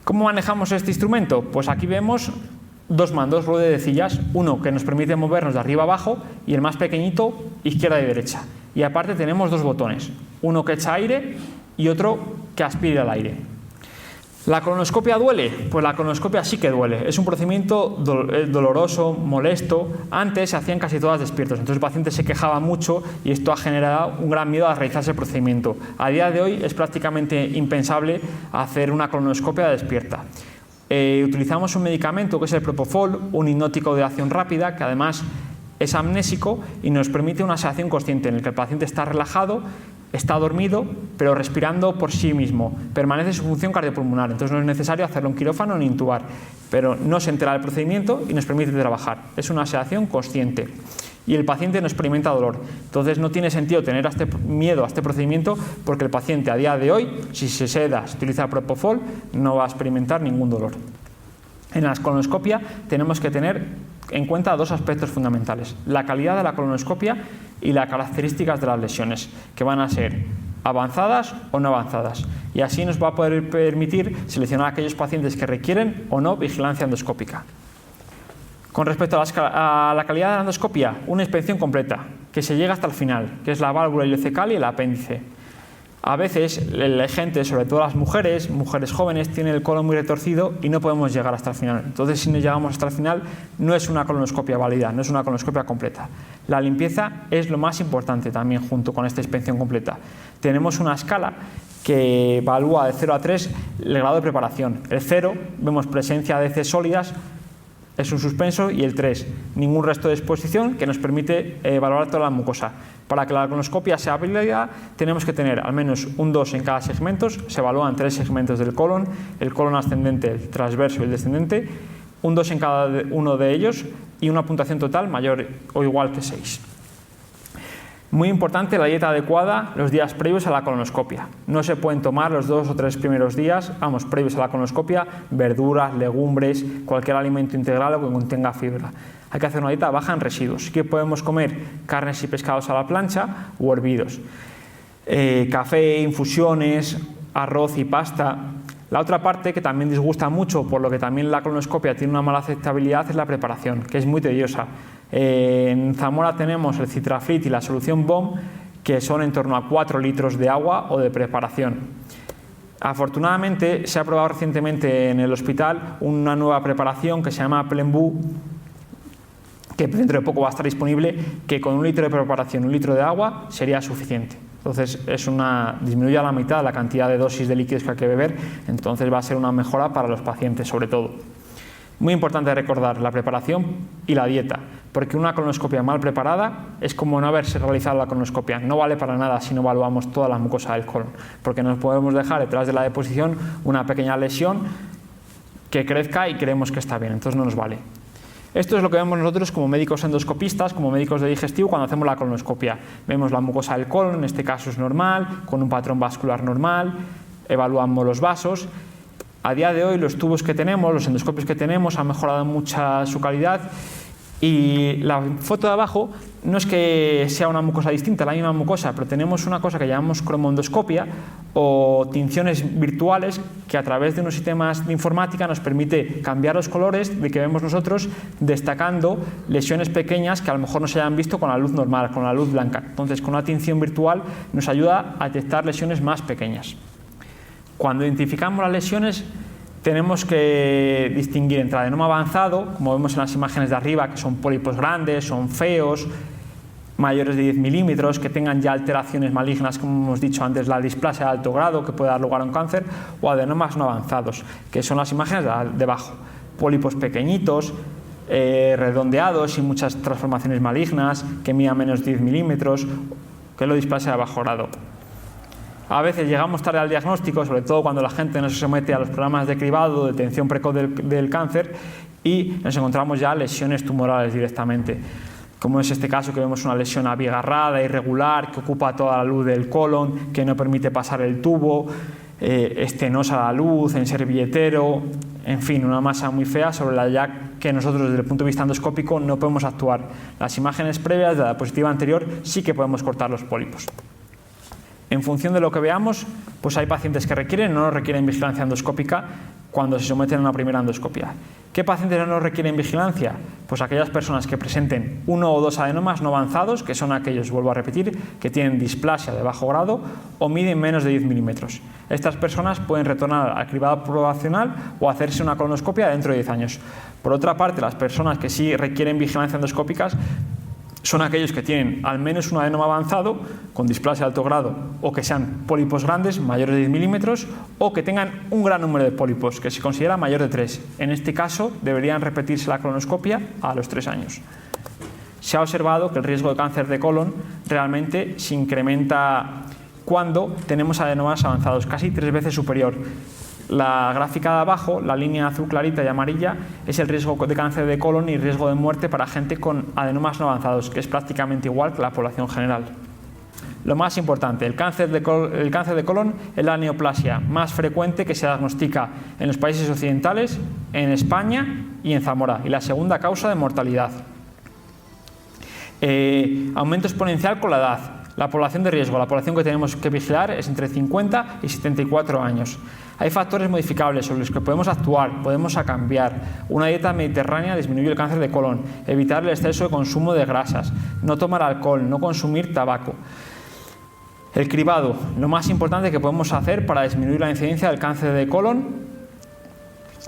Speaker 1: ¿Cómo manejamos este instrumento? Pues aquí vemos dos mandos, ruedecillas, uno que nos permite movernos de arriba a abajo y el más pequeñito, izquierda y derecha. Y aparte tenemos dos botones, uno que echa aire y otro que aspira el aire. ¿La colonoscopia duele? Pues la colonoscopia sí que duele. Es un procedimiento doloroso, molesto. Antes se hacían casi todas despiertos, entonces el paciente se quejaba mucho y esto ha generado un gran miedo a realizarse el procedimiento. A día de hoy es prácticamente impensable hacer una colonoscopia despierta. Utilizamos un medicamento que es el Propofol, un hipnótico de acción rápida que además es amnésico y nos permite una sedación consciente en el que el paciente está relajado, está dormido, pero respirando por sí mismo. Permanece su función cardiopulmonar, entonces no es necesario hacerlo en quirófano ni intubar, pero no se entera del procedimiento y nos permite trabajar. Es una sedación consciente y el paciente no experimenta dolor. Entonces no tiene sentido tener miedo a este procedimiento porque el paciente a día de hoy, si se seda, se utiliza Propofol, no va a experimentar ningún dolor. En la colonoscopia tenemos que tener en cuenta dos aspectos fundamentales: la calidad de la colonoscopia y las características de las lesiones, que van a ser avanzadas o no avanzadas, y así nos va a poder permitir seleccionar a aquellos pacientes que requieren o no vigilancia endoscópica. Con respecto a la calidad de la endoscopia, una inspección completa, que se llega hasta el final, que es la válvula ileocecal y el apéndice. A veces la gente, sobre todo las mujeres jóvenes, tienen el colon muy retorcido y no podemos llegar hasta el final. Entonces, si no llegamos hasta el final, no es una colonoscopia válida, no es una colonoscopia completa. La limpieza es lo más importante también junto con esta inspección completa. Tenemos una escala que evalúa de 0 a 3 el grado de preparación. El 0, vemos presencia de heces sólidas, es un suspenso, y el 3, ningún resto de exposición, que nos permite evaluar toda la mucosa. Para que la colonoscopia sea válida tenemos que tener al menos un 2 en cada segmento. Se evalúan 3 segmentos del colon, el colon ascendente, el transverso y el descendente, un 2 en cada uno de ellos y una puntuación total mayor o igual que 6. Muy importante la dieta adecuada los días previos a la colonoscopia. No se pueden tomar los 2 o 3 primeros días, previos a la colonoscopia, verduras, legumbres, cualquier alimento integral o que contenga fibra. Hay que hacer una dieta baja en residuos. Sí que podemos comer carnes y pescados a la plancha o hervidos. Café, infusiones, arroz y pasta. La otra parte que también disgusta mucho, por lo que también la colonoscopia tiene una mala aceptabilidad, es la preparación, que es muy tediosa. En Zamora tenemos el Citraflit y la solución BOM, que son en torno a 4 litros de agua o de preparación. Afortunadamente se ha probado recientemente en el hospital una nueva preparación que se llama Plembu, que dentro de poco va a estar disponible, que con 1 litro de preparación y 1 litro de agua sería suficiente. Entonces disminuye a la mitad la cantidad de dosis de líquidos que hay que beber, entonces va a ser una mejora para los pacientes sobre todo. Muy importante recordar la preparación y la dieta, porque una colonoscopia mal preparada es como no haberse realizado la colonoscopia. No vale para nada si no evaluamos toda la mucosa del colon, porque nos podemos dejar detrás de la deposición una pequeña lesión que crezca y creemos que está bien, entonces no nos vale. Esto es lo que vemos nosotros como médicos endoscopistas, como médicos de digestivo, cuando hacemos la colonoscopia. Vemos la mucosa del colon, en este caso es normal, con un patrón vascular normal, evaluamos los vasos. A día de hoy los tubos que tenemos, los endoscopios que tenemos, han mejorado mucho su calidad, y la foto de abajo no es que sea una mucosa distinta, la misma mucosa, pero tenemos una cosa que llamamos cromoendoscopia o tinciones virtuales, que a través de unos sistemas de informática nos permite cambiar los colores de que vemos nosotros, destacando lesiones pequeñas que a lo mejor no se hayan visto con la luz normal, con la luz blanca. Entonces, con una tinción virtual nos ayuda a detectar lesiones más pequeñas. Cuando identificamos las lesiones, tenemos que distinguir entre adenoma avanzado, como vemos en las imágenes de arriba, que son pólipos grandes, son feos, mayores de 10 milímetros, que tengan ya alteraciones malignas, como hemos dicho antes, la displasia de alto grado, que puede dar lugar a un cáncer, o adenomas no avanzados, que son las imágenes de abajo. Pólipos pequeñitos, redondeados y muchas transformaciones malignas, que midan menos de 10 milímetros, que es la displasia de bajo grado. A veces llegamos tarde al diagnóstico, sobre todo cuando la gente no se somete a los programas de cribado, de detección precoz del cáncer, y nos encontramos ya lesiones tumorales directamente. como es este caso que vemos una lesión abigarrada, irregular, que ocupa toda la luz del colon, que no permite pasar el tubo, estenosa la luz, en servilletero, en fin, una masa muy fea sobre la que nosotros desde el punto de vista endoscópico no podemos actuar. Las imágenes previas de la diapositiva anterior sí que podemos cortar los pólipos. En función de lo que veamos, pues hay pacientes que requieren o no requieren vigilancia endoscópica cuando se someten a una primera endoscopia. ¿Qué pacientes no requieren vigilancia? Pues aquellas personas que presenten 1 o 2 adenomas no avanzados, que son aquellos, vuelvo a repetir, que tienen displasia de bajo grado o miden menos de 10 milímetros. Estas personas pueden retornar al cribado poblacional o hacerse una colonoscopia dentro de 10 años. Por otra parte, las personas que sí requieren vigilancia endoscópicas son aquellos que tienen al menos un adenoma avanzado con displasia de alto grado o que sean pólipos grandes, mayores de 10 milímetros, o que tengan un gran número de pólipos, que se considera mayor de 3. En este caso, deberían repetirse la colonoscopia a los 3 años. Se ha observado que el riesgo de cáncer de colon realmente se incrementa cuando tenemos adenomas avanzados, casi 3 veces superior. La gráfica de abajo, la línea azul clarita y amarilla, es el riesgo de cáncer de colon y riesgo de muerte para gente con adenomas no avanzados, que es prácticamente igual que la población general. Lo más importante, el cáncer de colon es la neoplasia más frecuente que se diagnostica en los países occidentales, en España y en Zamora, y la segunda causa de mortalidad. Aumento exponencial con la edad. La población de riesgo, la población que tenemos que vigilar es entre 50 y 74 años. Hay factores modificables sobre los que podemos actuar, podemos cambiar. Una dieta mediterránea disminuye el cáncer de colon, evitar el exceso de consumo de grasas, no tomar alcohol, no consumir tabaco. El cribado, lo más importante que podemos hacer para disminuir la incidencia del cáncer de colon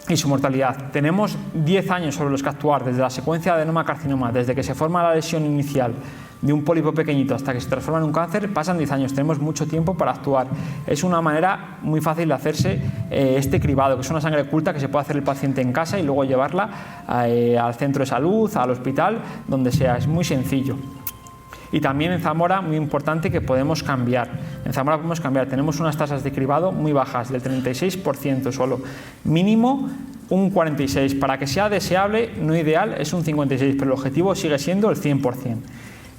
Speaker 1: y su mortalidad. Tenemos 10 años sobre los que actuar, desde la secuencia de adenoma-carcinoma, desde que se forma la lesión inicial de un pólipo pequeñito hasta que se transforma en un cáncer, pasan 10 años, tenemos mucho tiempo para actuar. Es una manera muy fácil de hacerse este cribado, que es una sangre oculta que se puede hacer el paciente en casa y luego llevarla al centro de salud, al hospital, donde sea, es muy sencillo. Y también en Zamora, muy importante, que podemos cambiar. En Zamora podemos cambiar, tenemos unas tasas de cribado muy bajas, del 36% solo. Mínimo un 46%. Para que sea deseable, no ideal, es un 56%, pero el objetivo sigue siendo el 100%.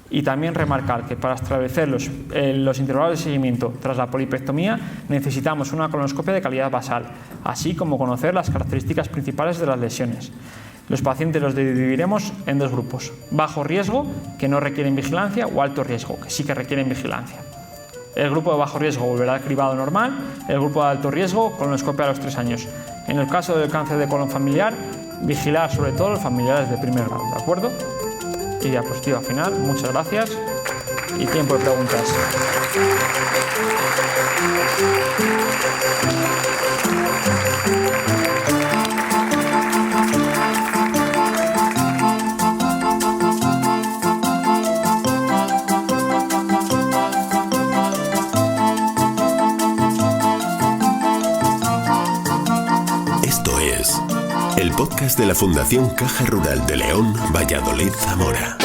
Speaker 1: Y también remarcar que para establecer los intervalos de seguimiento tras la polipectomía necesitamos una colonoscopia de calidad basal, así como conocer las características principales de las lesiones. Los pacientes los dividiremos en 2 grupos: bajo riesgo, que no requieren vigilancia, o alto riesgo, que sí que requieren vigilancia. El grupo de bajo riesgo volverá al cribado normal, el grupo de alto riesgo colonoscopia a los 3 años. En el caso del cáncer de colon familiar, vigilar sobre todo los familiares de primer grado, ¿de acuerdo? Y diapositiva final, muchas gracias y tiempo de preguntas.
Speaker 2: Esto es el podcast de la Fundación Caja Rural de León, Valladolid, Zamora.